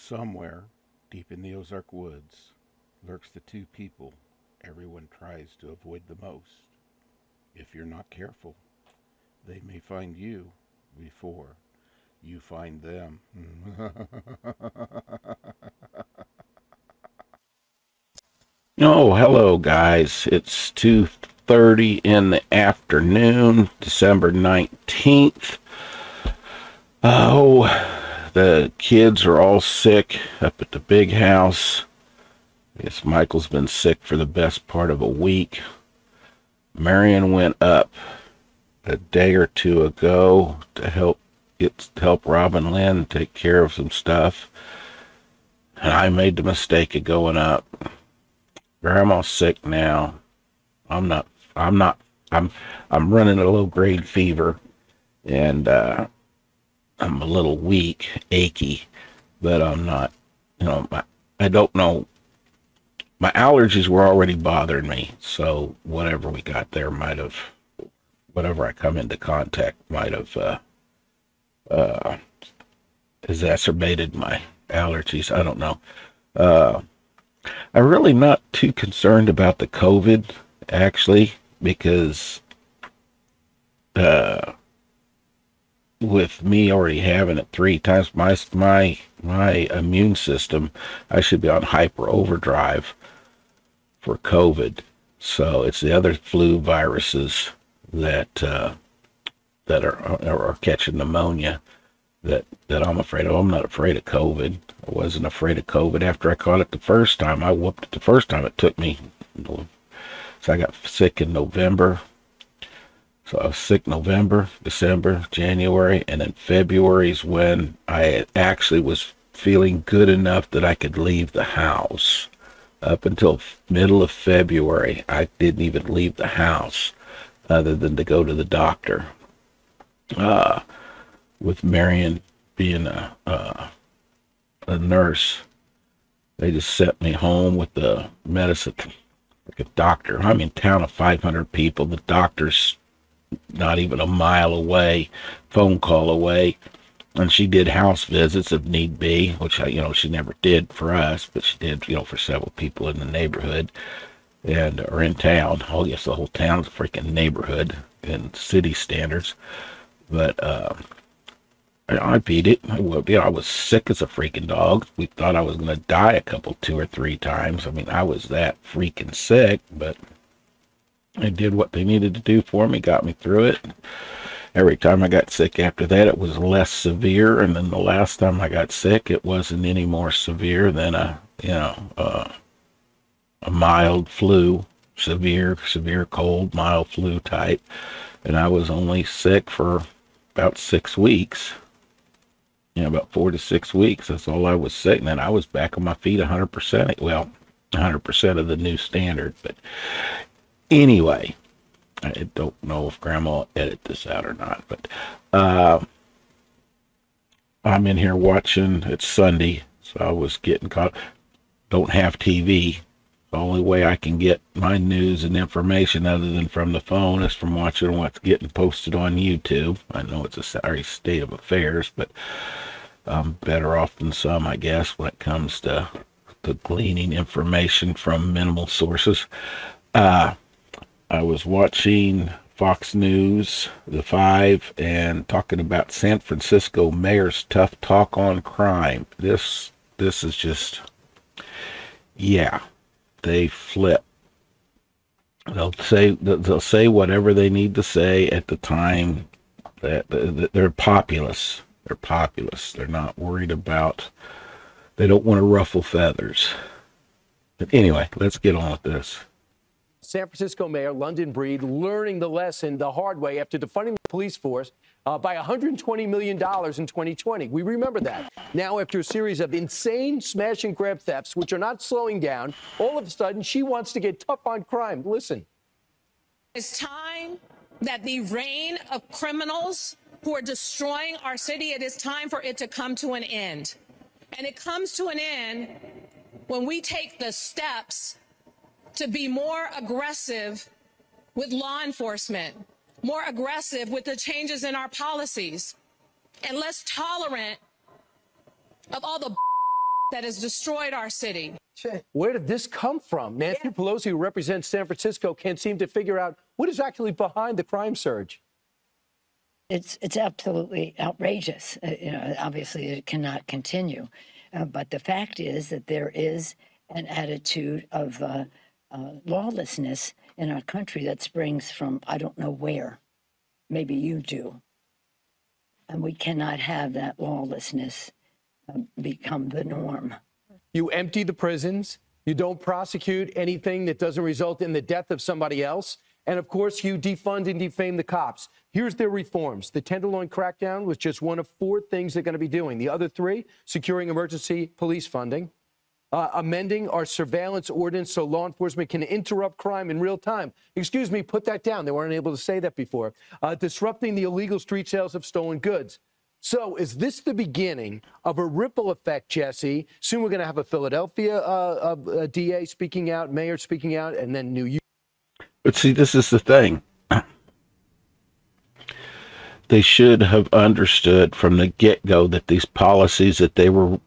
Somewhere, deep in the Ozark woods, lurks the two people everyone tries to avoid the most. If you're not careful, they may find you before you find them. Oh, hello guys. It's 2:30 in the afternoon, December 19th. Oh, the kids are all sick up at the big house. I guess Michael's been sick for the best part of a week. Marion went up a day or two ago to help Rob and Lynn take care of some stuff. And I made the mistake of going up. Grandma's sick now. I'm not I'm not I'm I'm running a low grade fever, and I'm a little weak, achy, but I'm not, I don't know. My allergies were already bothering me, so whatever we got there whatever I come into contact might have uh, exacerbated my allergies. I don't know. Uh, I'm really not too concerned about the COVID, actually, because uh, with me already having it 3 times, my immune system, I should be on hyper overdrive for COVID. So it's the other flu viruses that are catching pneumonia that I'm afraid of. I'm not afraid of COVID. I wasn't afraid of COVID after I caught it the first time. I whooped it the first time. It took me, so I got sick in November. So I was sick November, December, January, and then February is when I actually was feeling good enough that I could leave the house. Up until middle of February, I didn't even leave the house other than to go to the doctor. Uh, with Marion being a nurse, they just sent me home with the medicine. Like a doctor. I'm in town of 500 people. The doctor's not even a mile away, phone call away. And she did house visits if need be, which she never did for us, but she did, for several people in the neighborhood or in town. Oh yes, the whole town's a freaking neighborhood in city standards. But I beat it. I was sick as a freaking dog. We thought I was going to die 2 or 3 times. I mean, I was that freaking sick, but they did what they needed to do for me, got me through it. Every time I got sick after that, it was less severe, and then the last time I got sick, it wasn't any more severe than a mild flu, severe cold, mild flu type, and I was only sick for about 6 weeks. About 4 to 6 weeks. That's all I was sick, and then I was back on my feet 100%. Well, 100% of the new standard, but anyway. I don't know if Grandma will edit this out or not, but I'm in here watching. It's Sunday, so I was getting caught. Don't have TV. The only way I can get my news and information other than from the phone is from watching what's getting posted on YouTube. I know it's a sorry state of affairs, but I'm better off than some, I guess, when it comes to gleaning information from minimal sources. I was watching Fox News, The Five, and talking about San Francisco mayor's tough talk on crime. This is just, yeah, they flip. They'll say whatever they need to say at the time. That they're populous. They're populous. They're not worried about. They don't want to ruffle feathers. But anyway, let's get on with this. San Francisco Mayor London Breed learning the lesson the hard way after defunding the police force by $120 million in 2020. We remember that. Now, after a series of insane smash and grab thefts, which are not slowing down, all of a sudden she wants to get tough on crime. Listen. It's time that the reign of criminals who are destroying our city, it is time for it to come to an end. And it comes to an end when we take the steps to be more aggressive with law enforcement, more aggressive with the changes in our policies, and less tolerant of all the that has destroyed our city. Where did this come from? Nancy Pelosi, who represents San Francisco, can't seem to figure out what is actually behind the crime surge. It's absolutely outrageous. Obviously, it cannot continue. But the fact is that there is an attitude of lawlessness in our country that springs from I don't know where. Maybe you do. And we cannot have that lawlessness become the norm. You empty the prisons. You don't prosecute anything that doesn't result in the death of somebody else. And, of course, you defund and defame the cops. Here's their reforms. The Tenderloin crackdown was just one of 4 things they're going to be doing. The other 3, securing emergency police funding, amending our surveillance ordinance so law enforcement can interrupt crime in real time. Excuse me, put that down. They weren't able to say that before. Disrupting the illegal street sales of stolen goods. So is this the beginning of a ripple effect, Jesse? Soon we're going to have a Philadelphia DA speaking out, mayor speaking out, and then New York. But see, this is the thing. They should have understood from the get-go that these policies that they were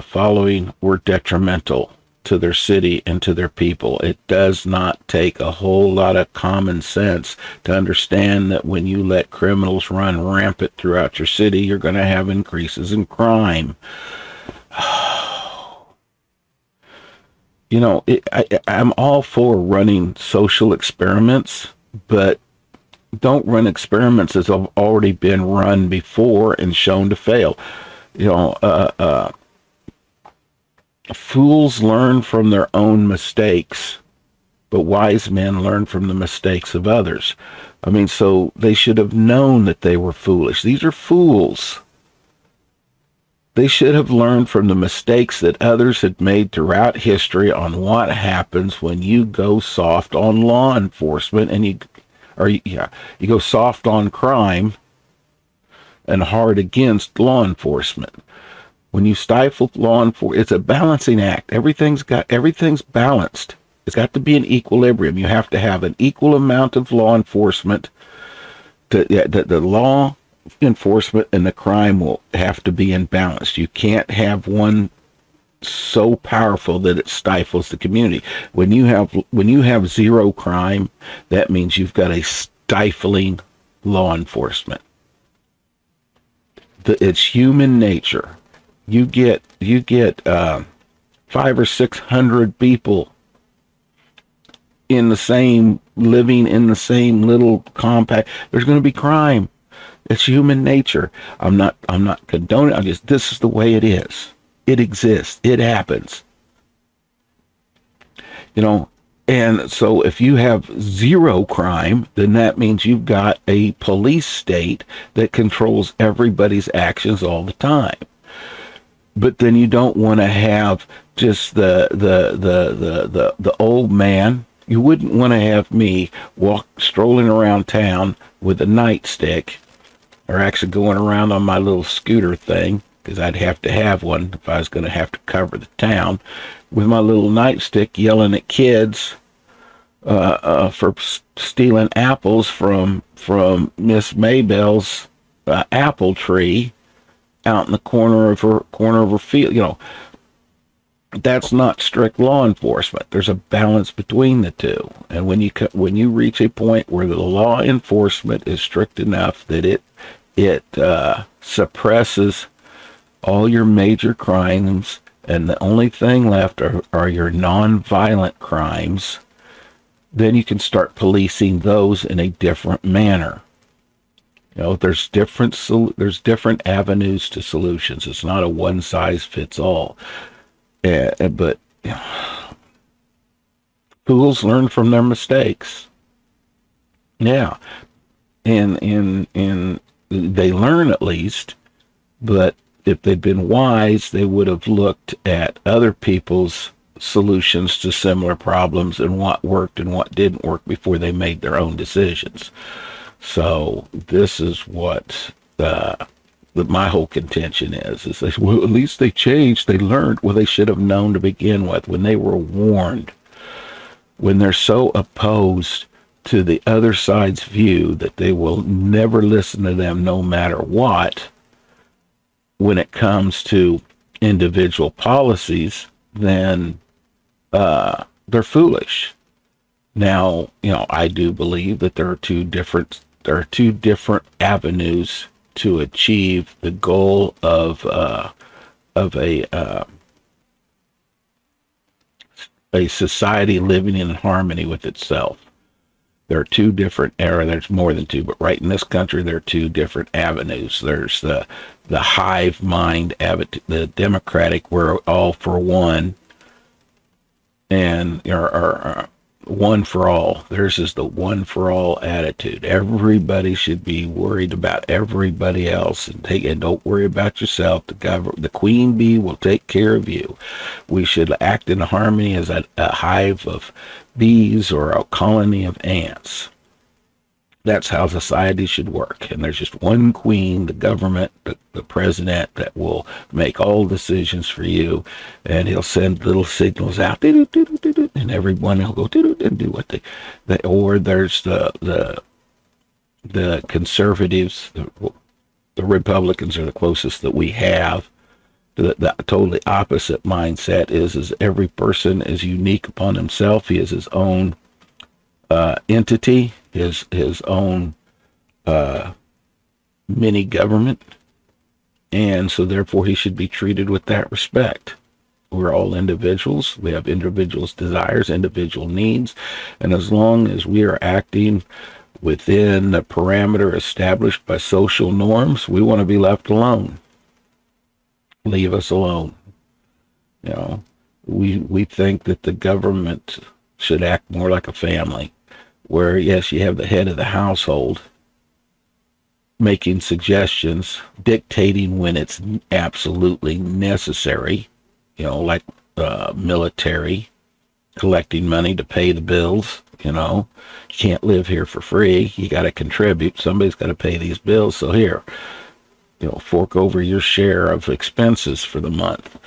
following were detrimental to their city and to their people. It does not take a whole lot of common sense to understand that when you let criminals run rampant throughout your city, you're going to have increases in crime. You know, I'm all for running social experiments, but don't run experiments that have already been run before and shown to fail. You know, fools learn from their own mistakes, but wise men learn from the mistakes of others. I mean, so they should have known that they were foolish. These are fools. They should have learned from the mistakes that others had made throughout history on what happens when you go soft on law enforcement and you go soft on crime and hard against law enforcement. When you stifle law enforcement, it's a balancing act. Everything's balanced. It's got to be an equilibrium. You have to have an equal amount of law enforcement. The law enforcement and the crime will have to be in balance. You can't have one so powerful that it stifles the community. When you have zero crime, that means you've got a stifling law enforcement. It's human nature. You get 500 or 600 people living in the same little compact. There's going to be crime. It's human nature. I'm not condoning it. This is the way it is. It exists. It happens. You know, and so if you have zero crime, then that means you've got a police state that controls everybody's actions all the time. But then you don't want to have just the old man. You wouldn't want to have me strolling around town with a nightstick, or actually going around on my little scooter thing, because I'd have to have one if I was going to have to cover the town, with my little nightstick yelling at kids for stealing apples from Miss Maybell's apple tree out in the corner of her field. You know, that's not strict law enforcement. There's a balance between the two, and when you reach a point where the law enforcement is strict enough that it suppresses all your major crimes, and the only thing left are your non-violent crimes, then you can start policing those in a different manner. You know, there's different avenues to solutions. It's not a one-size-fits-all. But fools learn from their mistakes. Yeah, and they learn at least. But if they'd been wise, they would have looked at other people's solutions to similar problems and what worked and what didn't work before they made their own decisions. So this is what my whole contention is they say, well, at least they changed, they learned. Well, they should have known to begin with when they were warned. When they're so opposed to the other side's view that they will never listen to them no matter what, when it comes to individual policies, then they're foolish. Now, I do believe that there are two different avenues to achieve the goal of a society living in harmony with itself. There are two different there's more than two, but right in this country there are two different avenues. There's the hive mind avenue, the democratic, we're all for one, and or one for all. Theirs is the one for all attitude. Everybody should be worried about everybody else, and don't worry about yourself. The queen bee will take care of you. We should act in harmony as a hive of bees or a colony of ants. That's how society should work. And there's just one queen, the government, the president, that will make all decisions for you. And he'll send little signals out, and everyone will go and do what they or there's the conservatives, the Republicans are the closest that we have. The totally opposite mindset is every person is unique upon himself. He is his own entity, his own mini government, and so therefore he should be treated with that respect. We're all individuals. We have individuals' desires, individual needs, and as long as we are acting within the parameter established by social norms, we want to be left alone. Leave us alone. We think that the government should act more like a family, where yes, you have the head of the household making suggestions, dictating when it's absolutely necessary, like military, collecting money to pay the bills. You can't live here for free. You got to contribute. Somebody's got to pay these bills. So here, fork over your share of expenses for the month,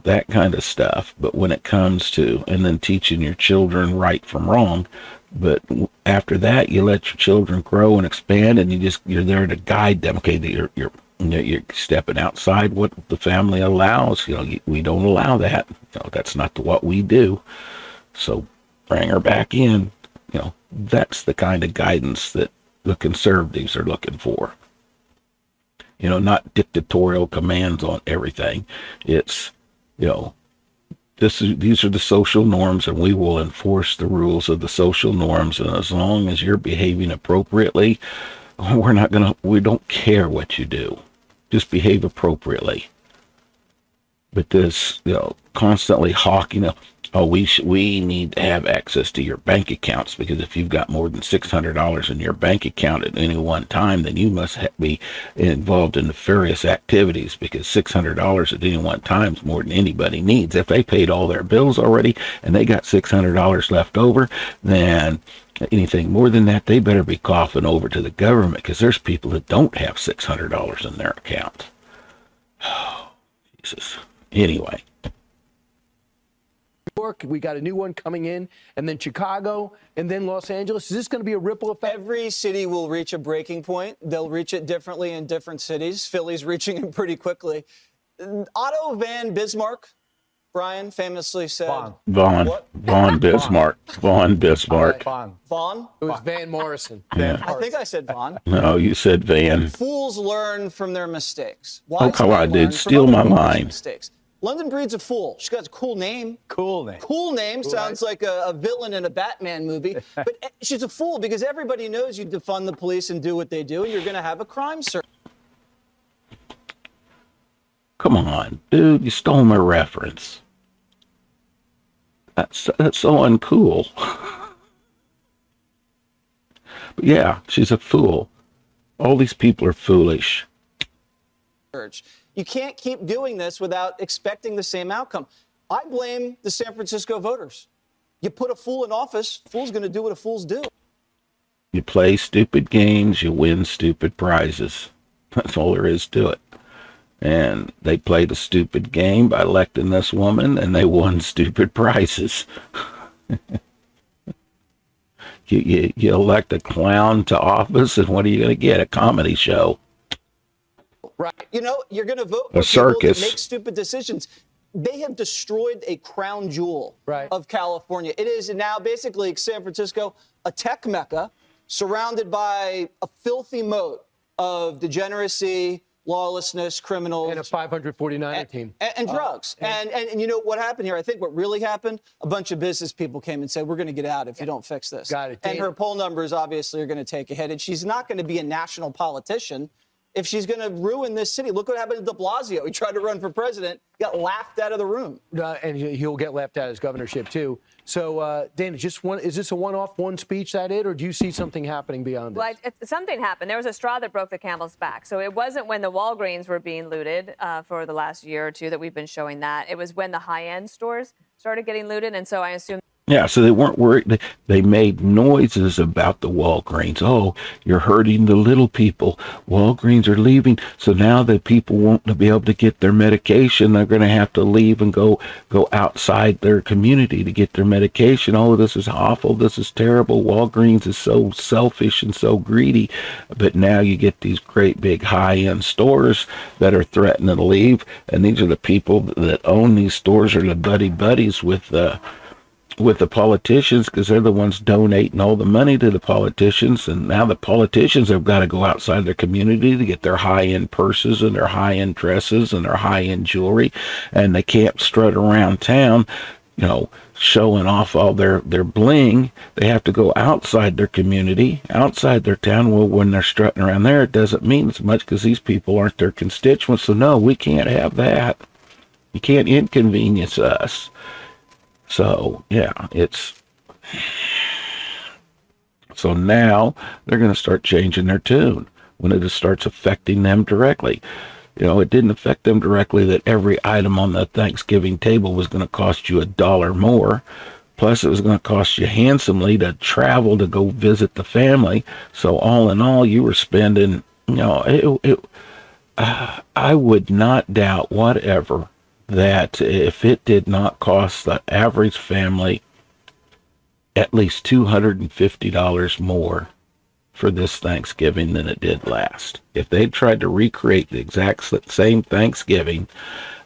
that kind of stuff. But when it comes to, and then teaching your children right from wrong, but after that, you let your children grow and expand, and you're there to guide them. Okay, you're stepping outside what the family allows. We don't allow that. That's not what we do. So bring her back in. That's the kind of guidance that the conservatives are looking for. Not dictatorial commands on everything. It's, these are the social norms, and we will enforce the rules of the social norms. And as long as you're behaving appropriately, we don't care what you do. Just behave appropriately. But this, constantly hawking, we need to have access to your bank accounts, because if you've got more than $600 in your bank account at any one time, then you must be involved in nefarious activities, because $600 at any one time is more than anybody needs. If they paid all their bills already and they got $600 left over, then anything more than that, they better be coughing over to the government, because there's people that don't have $600 in their account. Oh, Jesus. Anyway. York, we got a new one coming in, and then Chicago, and then Los Angeles. Is this going to be a ripple effect? Every city will reach a breaking point. They'll reach it differently in different cities. Philly's reaching it pretty quickly. Otto van Bismarck, Brian famously said... Von Bismarck. Von Bismarck. Von? It was Van Morrison. Yeah. I think I said Von. No, you said Van. Fools learn from their mistakes. Oh, come on, dude. Steal my line. Mistakes. London Breed's a fool. She's got a cool name. Cool name. Cool name. Sounds like a villain in a Batman movie. But she's a fool because everybody knows you defund the police and do what they do, and you're going to have a crime surge. Come on, dude. You stole my reference. That's so uncool. But yeah, she's a fool. All these people are foolish. You can't keep doing this without expecting the same outcome. I blame the San Francisco voters. You put a fool in office, fool's going to do what a fool's do. You play stupid games, you win stupid prizes. That's all there is to it. And they played a stupid game by electing this woman, and they won stupid prizes. You elect a clown to office, and what are you going to get? A comedy show. Right. You know, you're going to vote A for people that circus. make stupid decisions. They have destroyed a crown jewel of California. It is now basically San Francisco, a tech mecca, surrounded by a filthy moat of degeneracy, lawlessness, criminals. And a 549 team. And drugs. And you know what happened here? I think what really happened, a bunch of business people came and said, we're going to get out if you don't fix this. Got it. And her poll numbers obviously are going to take a hit. And she's not going to be a national politician if she's going to ruin this city. Look what happened to de Blasio. He tried to run for president, got laughed out of the room. And he'll get laughed out of his governorship, too. So, Dana, is this a one-off, one speech, that it, or do you see something happening beyond this? Well, something happened. There was a straw that broke the camel's back. So it wasn't when the Walgreens were being looted for the last year or two that we've been showing that. It was when the high-end stores started getting looted, and so I assume... Yeah, so they weren't worried. They made noises about the Walgreens. Oh, you're hurting the little people. Walgreens are leaving, so now the people won't be able to get their medication. They're going to have to leave and go outside their community to get their medication. Oh, this is awful. This is terrible. Walgreens is so selfish and so greedy. But now you get these great big high-end stores that are threatening to leave, and these are the people that own these stores are the buddies with the politicians, because they're the ones donating all the money to the politicians, and now the politicians have got to go outside their community to get their high-end purses and their high-end dresses and their high-end jewelry, and they can't strut around town, you know, showing off all their bling. They have to go outside their community, outside their town. Well, when they're strutting around there, it doesn't mean as much because these people aren't their constituents, so no, we can't have that. You can't inconvenience us. So, yeah, so now they're going to start changing their tune when it starts affecting them directly. You know, it didn't affect them directly that every item on the Thanksgiving table was going to cost you $1 more. Plus, it was going to cost you handsomely to travel to go visit the family. So, all in all, you were spending, you know, I would not doubt whatever that if it did not cost the average family at least $250 more for this Thanksgiving than it did last. If they tried to recreate the exact same Thanksgiving,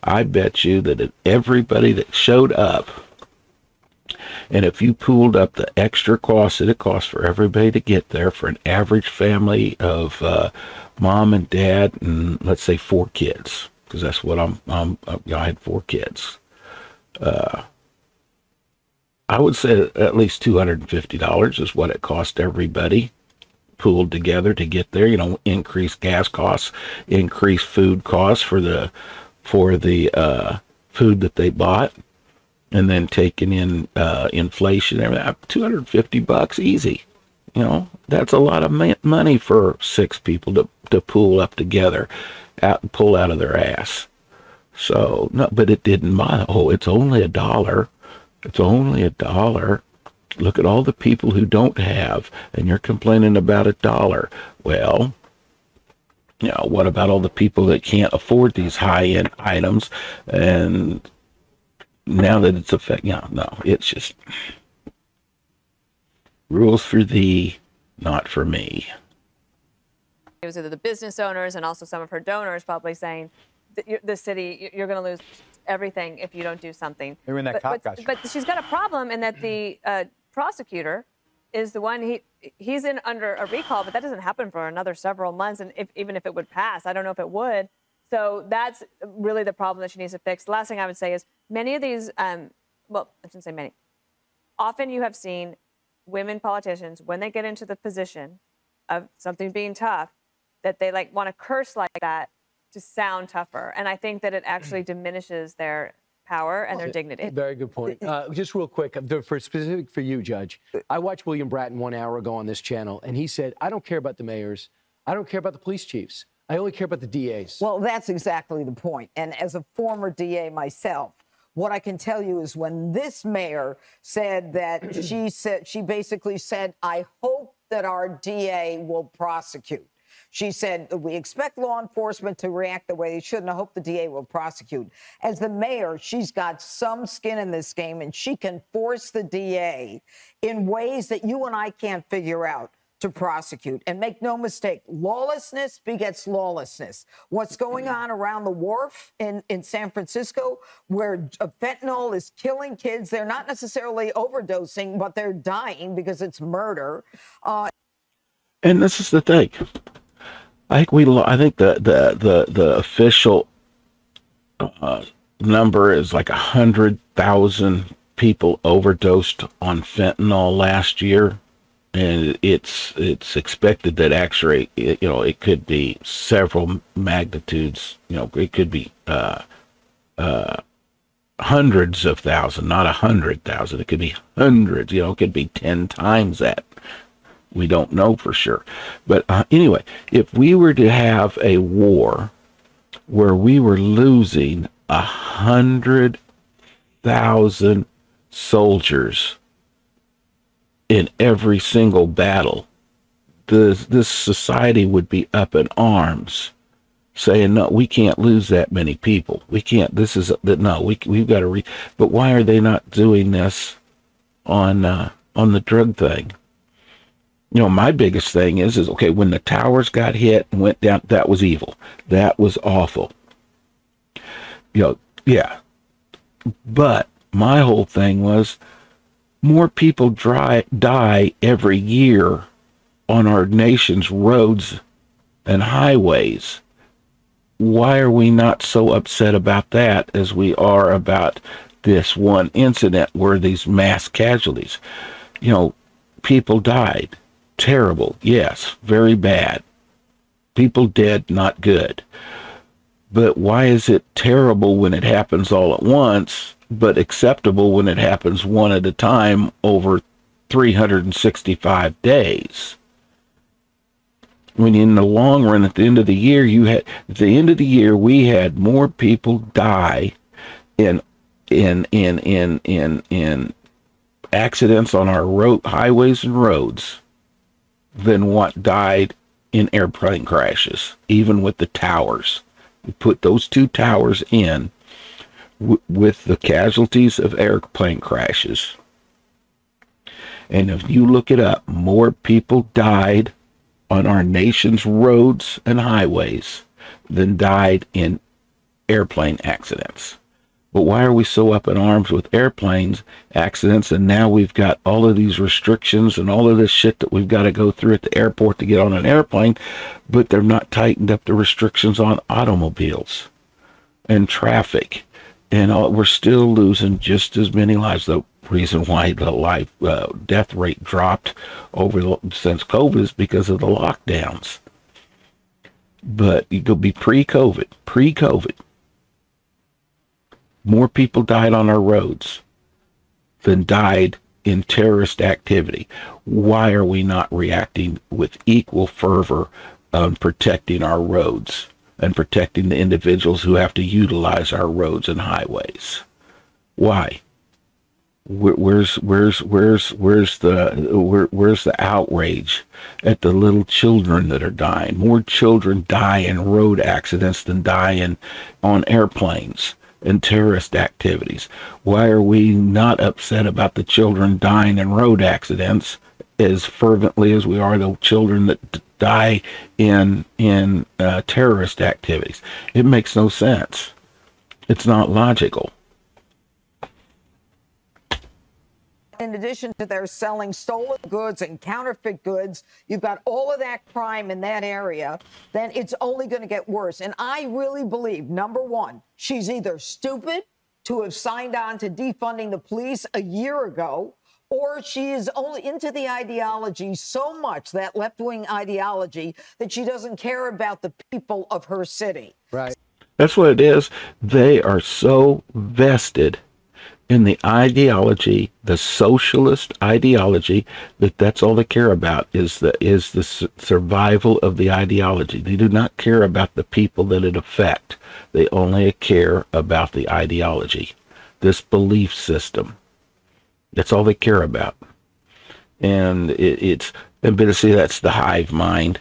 I bet you that everybody that showed up, and if you pooled up the extra cost that it cost for everybody to get there, for an average family of mom and dad and let's say 4 kids, because that's what I had 4 kids. I would say at least $250 is what it cost everybody pooled together to get there. You know, increased gas costs, increased food costs for the food that they bought, and then taking in inflation. $250 easy. You know, that's a lot of money for 6 people to pool up together, pull out of their ass. So no, but it didn't buy. Oh, it's only $1. It's only $1. Look at all the people who don't have, and you're complaining about $1. Well, you know, what about all the people that can't afford these high-end items? And now that it's it's just rules for thee, not for me. It was either the business owners and also some of her donors probably saying, the city, you're going to lose everything if you don't do something. Maybe when that cop got you. But she's got a problem in that the prosecutor is the one, he's under a recall, but that doesn't happen for another several months. And even if it would pass, I don't know if it would. So that's really the problem that she needs to fix. The last thing I would say is many of these, well, I shouldn't say many. Often you have seen women politicians, when they get into the position of something being tough, that they want to curse like that to sound tougher. And I think that it actually diminishes their power and their dignity. Very good point. Just real quick, specific for you, Judge. I watched William Bratton 1 hour ago on this channel, and he said, I don't care about the mayors. I don't care about the police chiefs. I only care about the DAs. Well, that's exactly the point. And as a former DA myself, what I can tell you is when this mayor said that she basically said, I hope that our DA will prosecute. She said, we expect law enforcement to react the way they should, and I hope the DA will prosecute. As the mayor, she's got some skin in this game, and she can force the DA in ways that you and I can't figure out to prosecute. And make no mistake, lawlessness begets lawlessness. What's going on around the wharf in San Francisco, where fentanyl is killing kids, they're not necessarily overdosing, but they're dying because it's murder. And this is the thing. I think the official number is like 100,000 people overdosed on fentanyl last year, and it's expected that actually it could be several magnitudes. It could be hundreds of thousands, not 100,000. It could be hundreds. It could be 10 times that. We don't know for sure. But anyway, if we were to have a war where we were losing 100,000 soldiers in every single battle, this society would be up in arms, saying, no, we can't lose that many people. We can't. We've got to But why are they not doing this on the drug thing? My biggest thing is okay, when the towers got hit and went down, that was evil. That was awful. Yeah. But my whole thing was more people die every year on our nation's roads and highways. Why are we not so upset about that as we are about this one incident where these mass casualties? People died. Terrible, yes, very bad. People dead, not good. But why is it terrible when it happens all at once, but acceptable when it happens one at a time over 365 days? When in the long run, at the end of the year, we had more people die in accidents on our highways and roads than what died in airplane crashes, even with the towers. We put those two towers in with the casualties of airplane crashes. And if you look it up, more people died on our nation's roads and highways than died in airplane accidents. But why are we so up in arms with airplanes accidents, and now we've got all of these restrictions and all of this shit that we've got to go through at the airport to get on an airplane, but they're not tightened up the restrictions on automobiles and traffic, and we're still losing just as many lives. The reason why the death rate dropped since COVID is because of the lockdowns. But you could be pre-COVID. More people died on our roads than died in terrorist activity. Why are we not reacting with equal fervor on protecting our roads and protecting the individuals who have to utilize our roads and highways? Why? Where's the outrage at the little children that are dying? More children die in road accidents than die on airplanes and terrorist activities. Why are we not upset about the children dying in road accidents as fervently as we are the children that die in terrorist activities? It makes no sense. It's not logical. In addition to their selling stolen goods and counterfeit goods, you've got all of that crime in that area, then it's only going to get worse. And I really believe, number one, she's either stupid to have signed on to defunding the police a year ago, or she is only into the ideology so much, that left-wing ideology, that she doesn't care about the people of her city. Right. That's what it is. They are so vested in the ideology, the socialist ideology, that's all they care about is the survival of the ideology. They do not care about the people that it affects. They only care about the ideology, this belief system. That's all they care about. And but see, that's the hive mind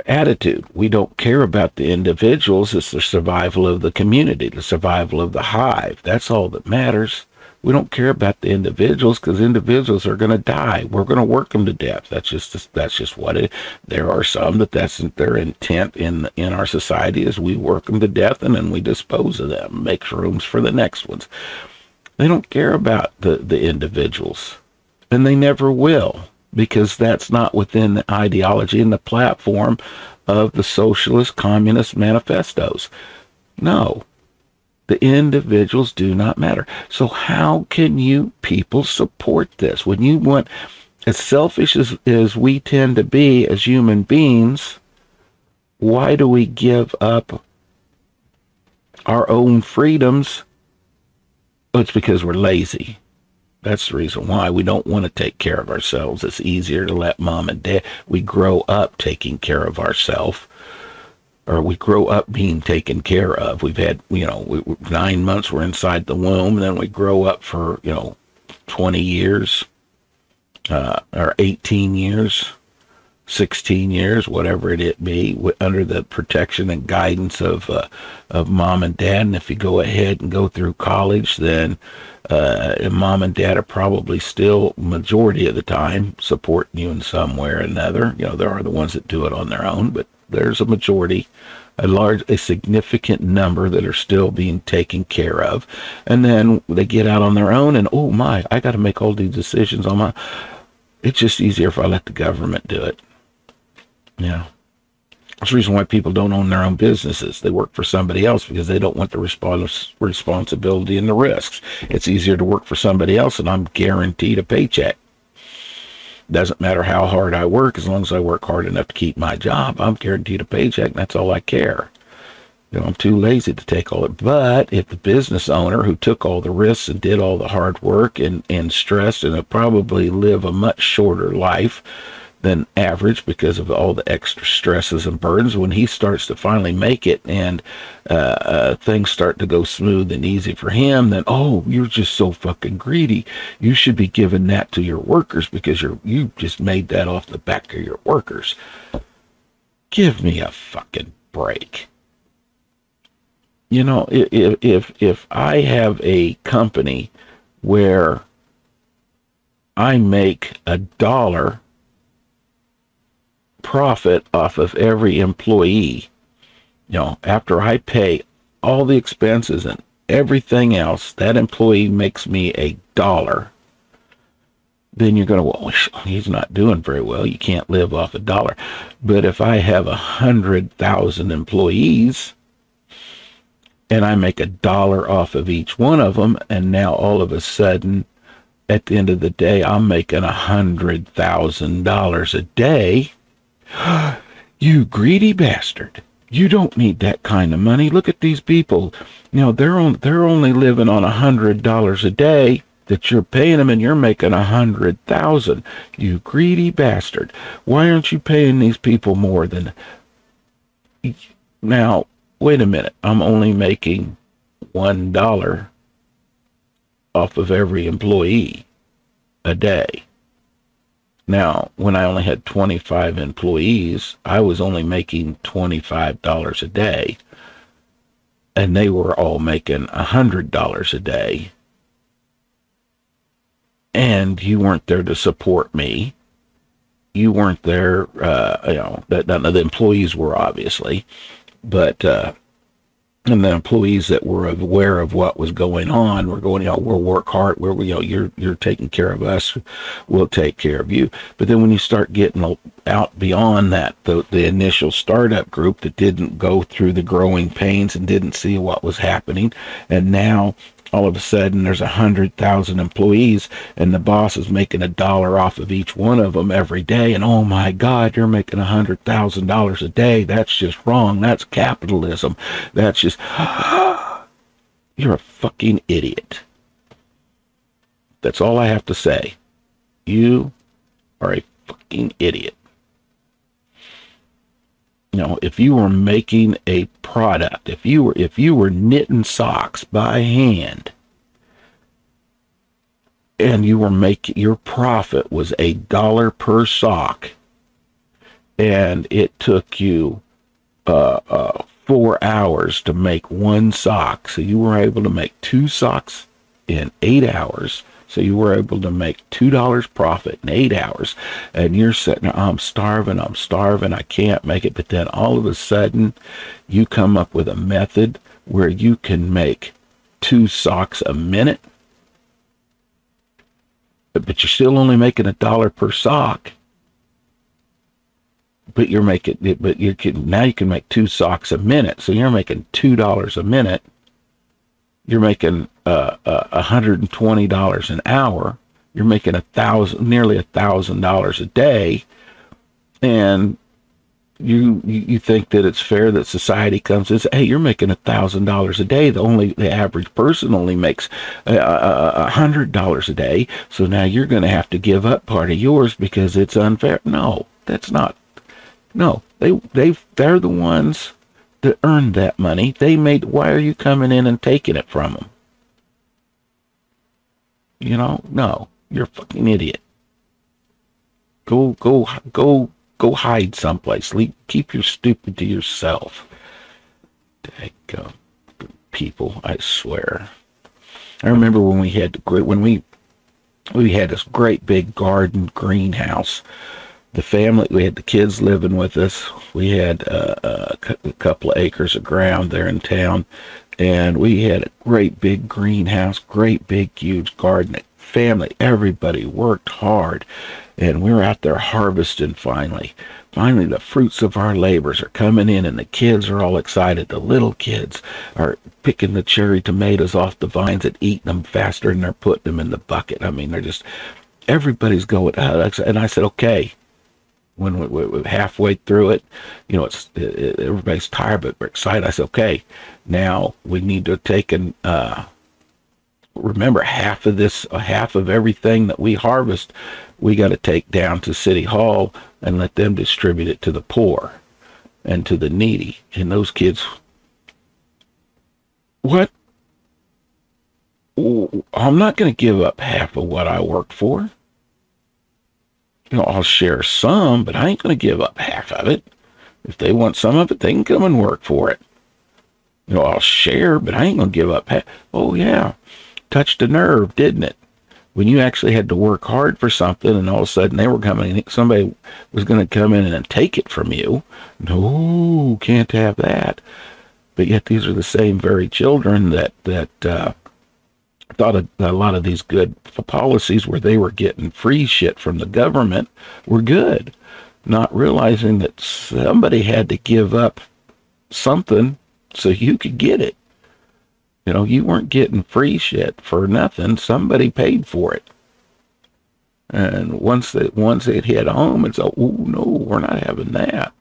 attitude. We don't care about the individuals. It's the survival of the community, the survival of the hive. That's all that matters. We don't care about the individuals, because individuals are going to die. We're going to work them to death. That's just what it. There are some that's their intent in our society, is we work them to death and then we dispose of them, make rooms for the next ones. They don't care about the individuals, and they never will, because that's not within the ideology and the platform of the socialist communist manifestos. No. The individuals do not matter. So how can you people support this? When you want, as selfish as we tend to be as human beings, why do we give up our own freedoms? Oh, it's because we're lazy. That's the reason why. We don't want to take care of ourselves. It's easier to let mom and dad. We grow up taking care of ourselves. Or we grow up being taken care of. We've had, 9 months we're inside the womb, and then we grow up for, 20 years, or 18 years, 16 years, whatever it be, under the protection and guidance of mom and dad. And if you go ahead and go through college, then mom and dad are probably still, majority of the time, supporting you in some way or another. There are the ones that do it on their own, but there's a majority, a significant number that are still being taken care of. And then they get out on their own and, oh my, I got to make all these decisions on my, it's just easier if I let the government do it. Yeah. That's the reason why people don't own their own businesses. They work for somebody else because they don't want the responsibility and the risks. It's easier to work for somebody else, and I'm guaranteed a paycheck. Doesn't matter how hard I work, as long as I work hard enough to keep my job, I'm guaranteed a paycheck, and that's all I care. I'm too lazy to take all it. But if the business owner who took all the risks and did all the hard work and stressed, and will probably live a much shorter life than average because of all the extra stresses and burdens, when he starts to finally make it and things start to go smooth and easy for him, then, oh, you're just so fucking greedy. You should be giving that to your workers because you just made that off the back of your workers. Give me a fucking break. If I have a company where I make $1 profit off of every employee, after I pay all the expenses and everything else, that employee makes me $1, then you're going to, well, he's not doing very well. You can't live off $1. But if I have 100,000 employees and I make $1 off of each one of them, and now all of a sudden, at the end of the day, I'm making $100,000 a day. You greedy bastard. You don't need that kind of money. Look at these people. They're only living on $100 a day that you're paying them, and you're making $100,000. You greedy bastard. Why aren't you paying these people more than... Now, wait a minute. I'm only making $1 off of every employee a day. Now, when I only had 25 employees, I was only making $25 a day, and they were all making $100 a day. And you weren't there to support me. You weren't there, the employees were, obviously, but and the employees that were aware of what was going on were going, we'll work hard, you're taking care of us, we'll take care of you. But then when you start getting out beyond that, the initial startup group that didn't go through the growing pains and didn't see what was happening, and now all of a sudden there's 100,000 employees and the boss is making $1 off of each one of them every day, and oh my God, you're making $100,000 a day. That's just wrong. That's capitalism. That's just you're a fucking idiot. That's all I have to say. You are a fucking idiot. If you were making a product, if you were knitting socks by hand, and you were making, your profit was $1 per sock, and it took you 4 hours to make one sock, so you were able to make 2 socks in 8 hours. So you were able to make $2 profit in 8 hours, and you're sitting there, I'm starving, I can't make it. But then all of a sudden, you come up with a method where you can make 2 socks a minute, but you're still only making $1 per sock. But you're making it, but now you can make 2 socks a minute, so you're making $2 a minute. You're making $120 an hour. You're making nearly $1,000 a day, and you think that it's fair that society comes and says, "Hey, you're making $1,000 a day. The average person only makes $100 a day. So now you're going to have to give up part of yours because it's unfair." No, that's not. No, they're the ones that earned that money. Why are you coming in and taking it from them? No, you're a fucking idiot. Go hide someplace. Keep your stupid to yourself. Daggone people, I swear. I remember when we had this great big garden greenhouse. The family, we had the kids living with us. We had a couple of acres of ground there in town, and we had a great big greenhouse, great big huge garden. Family, everybody worked hard, and we were out there harvesting finally. Finally, the fruits of our labors are coming in, and the kids are all excited. The little kids are picking the cherry tomatoes off the vines and eating them faster than they're putting them in the bucket. I mean, everybody's going, and I said, okay. When we're halfway through it, everybody's tired, but we're excited. I said, okay, now we need to take and remember half of everything that we harvest, we got to take down to City Hall and let them distribute it to the poor and to the needy. And those kids, what? I'm not going to give up half of what I worked for. I'll share some, but I ain't going to give up half of it. If they want some of it, they can come and work for it. I'll share, but I ain't going to give up half. Oh, yeah. Touched a nerve, didn't it? When you actually had to work hard for something, and all of a sudden somebody was going to come in and take it from you. No, can't have that. But yet these are the same very children that thought a lot of these good policies where they were getting free shit from the government were good, not realizing that somebody had to give up something so you could get it. You weren't getting free shit for nothing. Somebody paid for it. And once it hit home, it's oh no, we're not having that.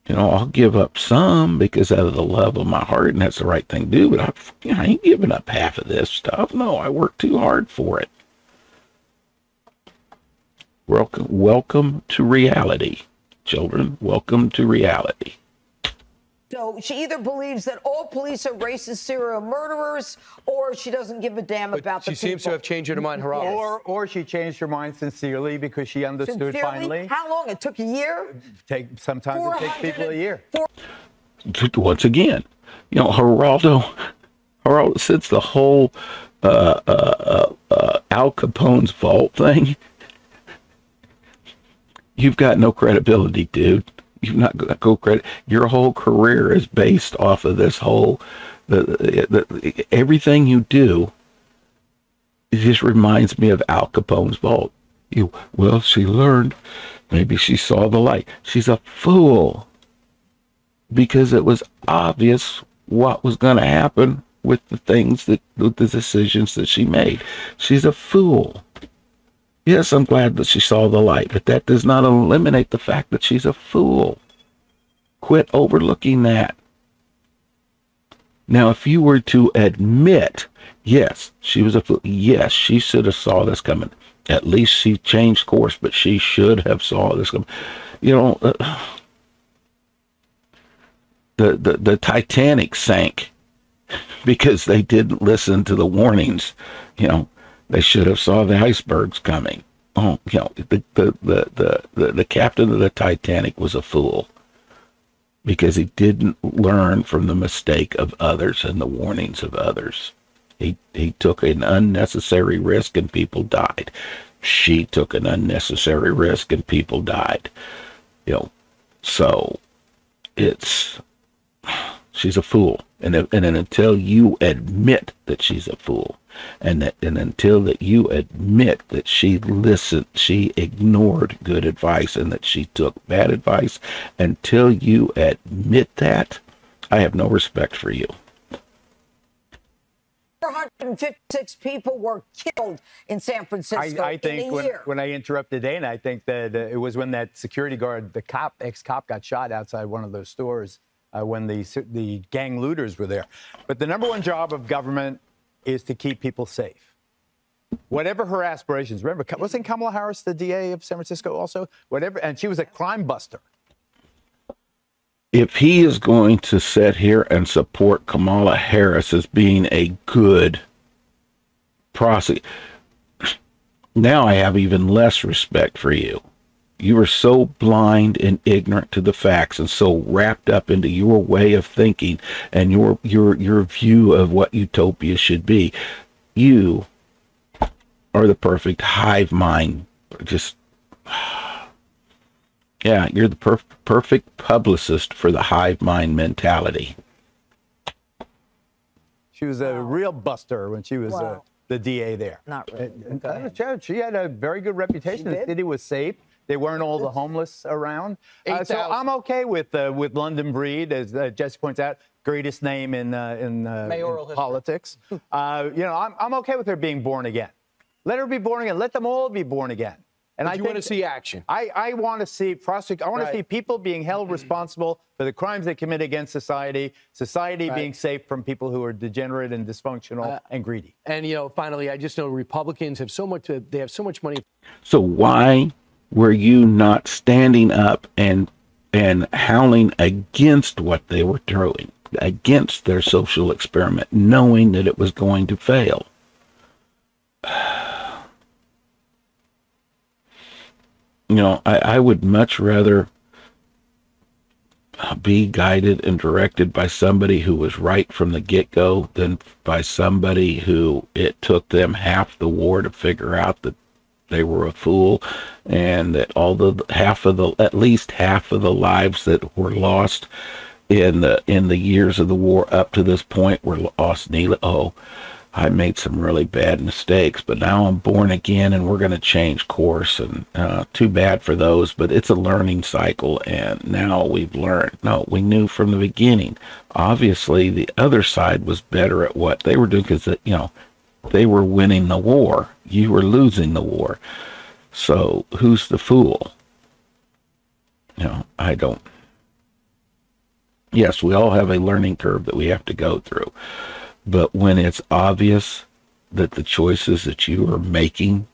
I'll give up some because out of the love of my heart, and that's the right thing to do, but I ain't giving up half of this stuff. No, I worked too hard for it. Welcome to reality, children. Welcome to reality. So she either believes that all police are racist serial murderers, or she doesn't give a damn about the people. She seems to have changed her mind, Geraldo. Yes. Or she changed her mind sincerely because she understood finally. How long? It took a year? Sometimes it takes people a year. Once again, Geraldo, since the whole Al Capone's vault thing, you've got no credibility, dude. You've not got no credit. Your whole career is based off of this whole, everything you do. It just reminds me of Al Capone's vault. She learned, maybe she saw the light. She's a fool, because it was obvious what was going to happen with the decisions that she made. She's a fool. Yes, I'm glad that she saw the light, but that does not eliminate the fact that she's a fool. Quit overlooking that. Now, if you were to admit, yes, she was a fool, yes, she should have saw this coming. At least she changed course, but she should have saw this coming. The Titanic sank because they didn't listen to the warnings. They should have saw the icebergs coming. Oh, the captain of the Titanic was a fool because he didn't learn from the mistake of others and the warnings of others. He took an unnecessary risk and people died. She took an unnecessary risk and people died. You know, so she's a fool. And until you admit that she's a fool, and until that you admit that she ignored good advice and that she took bad advice, until you admit that, I have no respect for you. 456 people were killed in San Francisco I think in a year. when I interrupted Dana, I think that it was when that security guard, the ex-cop, got shot outside one of those stores when the gang looters were there. But the number one job of government is to keep people safe. Whatever her aspirations. Remember, wasn't Kamala Harris the DA of San Francisco also? Whatever, and she was a crime buster. If he is going to sit here and support Kamala Harris as being a good prosecutor, now I have even less respect for you. You are so blind and ignorant to the facts and so wrapped up into your way of thinking and your view of what utopia should be. You are the perfect hive mind. Just, yeah, you're the perfect publicist for the hive mind mentality. She was a real buster when she was the DA there. Not really. She had a very good reputation. The city was safe. They weren't all the homeless around. So I'm okay with London Breed, as Jesse points out, greatest name in politics. I'm okay with her being born again. Let her be born again. Let them all be born again. And you want to see action. I want to see I want to see people being held responsible for the crimes they commit against society. Society being safe from people who are degenerate and dysfunctional and greedy. And finally, I just know Republicans have so much. They have so much money. So why were you not standing up and howling against what they were doing, against their social experiment, knowing that it was going to fail? I would much rather be guided and directed by somebody who was right from the get-go than by somebody who it took them half the war to figure out that they were a fool, and that at least half of the lives that were lost in the years of the war up to this point were lost. I made some really bad mistakes, but now I'm born again and we're going to change course. And too bad for those, but it's a learning cycle. And now we've learned. No, we knew from the beginning. Obviously, the other side was better at what they were doing because, they were winning the war. You were losing the war. So who's the fool? I don't. Yes, we all have a learning curve that we have to go through. But when it's obvious that the choices that you are making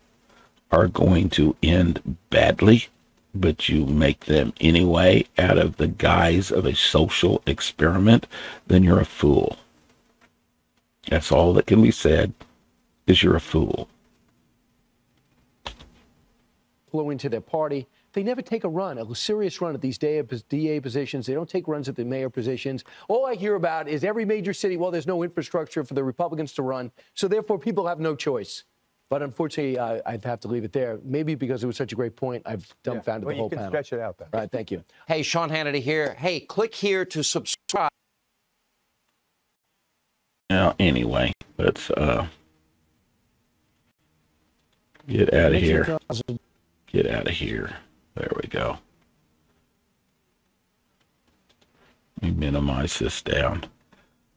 are going to end badly, but you make them anyway out of the guise of a social experiment, then you're a fool. That's all that can be said, is you're a fool. Flow into their party. They never take a serious run at these DA positions. They don't take runs at the mayor positions. All I hear about is every major city, well, there's no infrastructure for the Republicans to run, so therefore people have no choice. But unfortunately, I'd have to leave it there. Maybe because it was such a great point, I've dumbfounded the whole panel. You can stretch it out then. All right, thank you. Hey, Sean Hannity here. Hey, click here to subscribe. Now, anyway, let's get out of here. Get out of here. There we go. Let me minimize this down.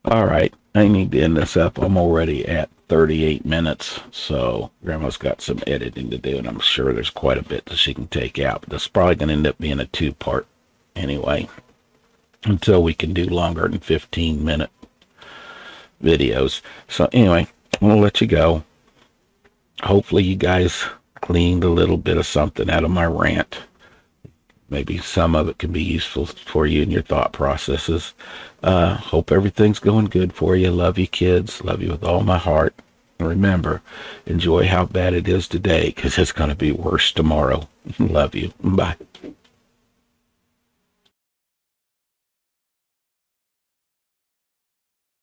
All right, I need to end this up. I'm already at 38 minutes, so Grandma's got some editing to do, and I'm sure there's quite a bit that she can take out. But that's probably going to end up being a two-part anyway, until we can do longer than 15-minute videos. So anyway, I'm going to let you go. Hopefully you guys gleaned a little bit of something out of my rant. Maybe some of it can be useful for you in your thought processes. Hope everything's going good for you. Love you, kids. Love you with all my heart. And remember, enjoy how bad it is today, because it's going to be worse tomorrow. Love you. Bye.